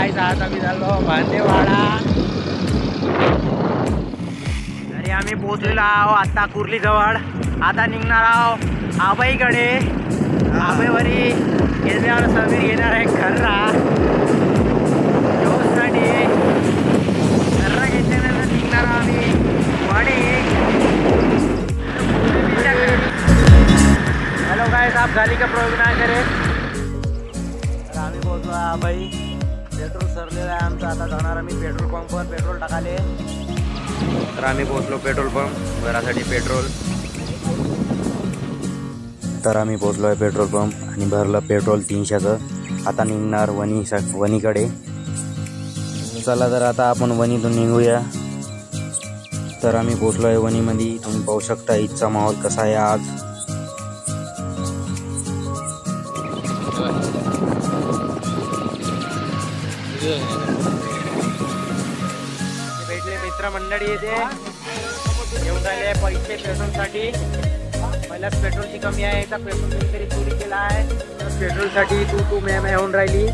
Guys आज आम्ही झालो भांदेवाडा। तरी आम्ही पोहोचलेलो आहोत आता कुर्ली जवळ। आता निघणार आहोत आबाईकडे। आबाईवरी गेल्यावर समीर घेणार आहे खर्रा जोसाठी। खर्रा घेतल्यानंतर निघणार आम्ही वाडे। हेलो गाइस, आप गाड़ी का प्रयोग ना करें। तर आम्ही पोहोचलो आबाई। पेट्रोल सरलेलं आहे आमचं। आता जाणार आम्ही पेट्रोल पंपवर पेट्रोल टाकाले। तर आम्ही पोहोचलो पेट्रोल पंप भरासाठी पेट्रोल। तर आम्ही पोहोचलो आहे पेट्रोल पंप आणि भरलं पेट्रोल 300चं। आता निघणार वणीकडे। चला तर आता आपण वणीतून निघूया। तर आम्ही पोहोचलो आहे वणीमध्ये। तुम्ही पाहू शकता इथचा माहोल कसा आहे आज। भेटले मित्र मंडळी येते येऊन राहिले पैसे पेट्रोलसाठी। पहिल्याच पेट्रोलची कमी आहे। इथं पेट्रोल कोणीतरी चोरी केला आहे। पेट्रोलसाठी तू मॅम येऊन राहिली।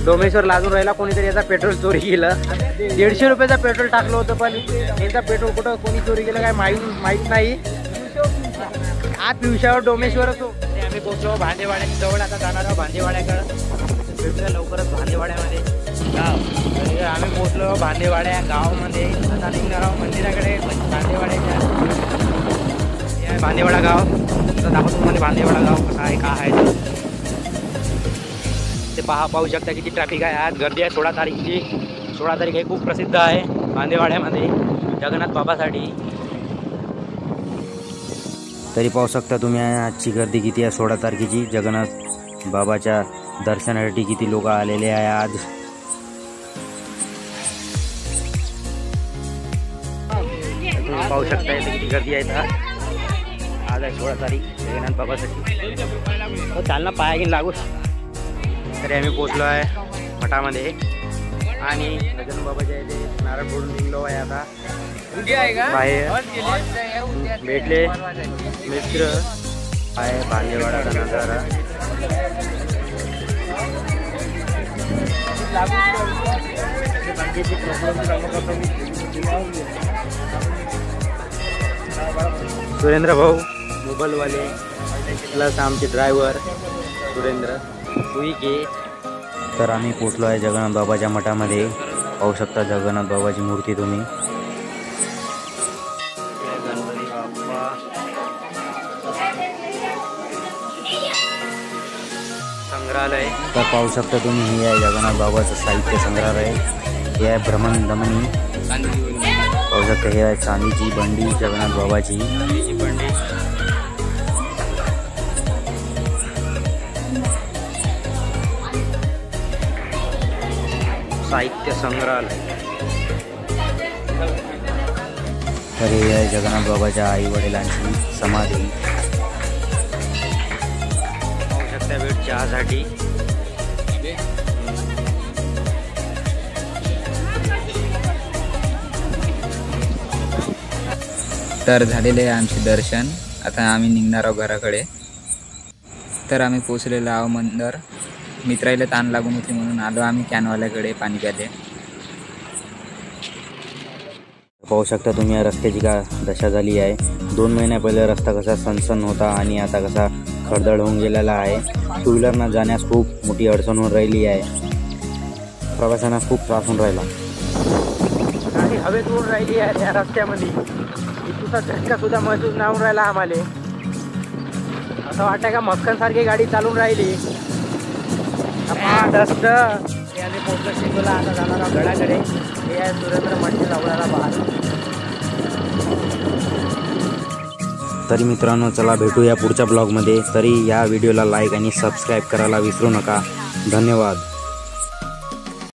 डोमेश्वर लागून राहिला कोणीतरी याचा पेट्रोल चोरी केलं। 150 रुपयाचा पेट्रोल टाकलं होतं पण याचा पेट्रोल कुठं कोणी चोरी केलं काय माहीत नाही। आज पिवशावर डोमेश्वरच हो। आम्ही पोहोचलो भांदेवाड्याच्या जवळ। आता जाणार आहोत भांदेवाड्याकडं। भेटूया लवकरच भांदेवाड्यामध्ये गाव। तरी आम्ही पोहोचलो भांदेवाड्या गावामध्ये। आता निघणार आहोत मंदिराकडे भांदेवाड्याच्या। भांदेवाडा गाव तर दाखवतो तुम्हाला भांदेवाडा गाव कसा आहे काय आहे ते पाहू शकता किती ट्रॅफिक आहे। आज गर्दी आहे 16 तारीखची। 16 तारीख हे खूप प्रसिद्ध आहे भांदेवाड्यामध्ये जगन्नाथ बाबासाठी। तरी पाहू शकता तुम्ही आजची गर्दी किती आहे 16 तारखेची। जगन्नाथ बाबाच्या दर्शनासाठी किती लोक आलेले आहे आज। पाहू शकता इथे किती गर्दी आहे। आज आहे 16 तारीख जगन्नाथ बाबासाठी। चालना पाया घेऊन लागू। तरी आम्ही पोचलो आहे मठामध्ये आणि गजानन बाबाच्या इथे नारळ फोडून निघलो आहे। आता बाहेर भेटले मित्र आहे भांदेवाडाचा नजारा। सुरेंद्र भाऊ मोबाईलवाले प्लस आमचे ड्रायव्हर सुरेंद्र सुईके। तर आम्ही पोचलो आहे जगन्नाथ बाबाच्या मठामध्ये। पाहू शकता जगन्नाथ बाबाची मूर्ती तुम्ही। गणपती बाप्पा संग्रहालय। तर पाहू शकता तुम्ही हे आहे जगन्नाथ बाबाचं साहित्य संग्रहालय। हे आहे भ्रमण धमनी। पाहू शकता हे आहे चांदीची बंडी जगन्नाथ बाबाची। साहित्य संग्रहालय। तर हे आहे जगन्नाथ बाबाच्या आई वडिलांची समाधी। पाहू शकता वेळ चहासाठी। तर झालेले आहे आमचे दर्शन। आता आम्ही निघणार आहोत घराकडे। तर आम्ही पोचलेलो आहोत मंदिर। मित्राला ताण लागून होती म्हणून आलो आम्ही कॅनवाल्याकडे पाणी प्याले। पाहू शकता तुम्ही या रस्त्याची का दशा झाली आहे। 2 महिन्या पहिले रस्ता कसा सनसन होता आणि आता कसा खडदड होऊन गेलेला आहे। टू व्हीलरना जाण्यास खूप मोठी अडचण होऊन राहिली आहे। प्रवाशांना खूप त्रास होऊन राहिला। गाडी हवेत उडून राहिली आहे त्या रस्त्यामध्ये। इथूचा झटका सुद्धा महसूस नाही होऊन राहिला आम्हाला। असं वाटतं का मक्कनसारखी गाडी चालून राहिली। दस्त आम्ही पोहोचलो शिंगोला। आता जाणार आहोत गडाकडे। हे आहे सुरेंद्र मंदिर लावणारा बाहेर। तरी मित्रांनो चला भेटूया पुढच्या ब्लॉगमध्ये। तरी या व्हिडिओला लाईक आणि सबस्क्राईब करायला विसरू नका। धन्यवाद।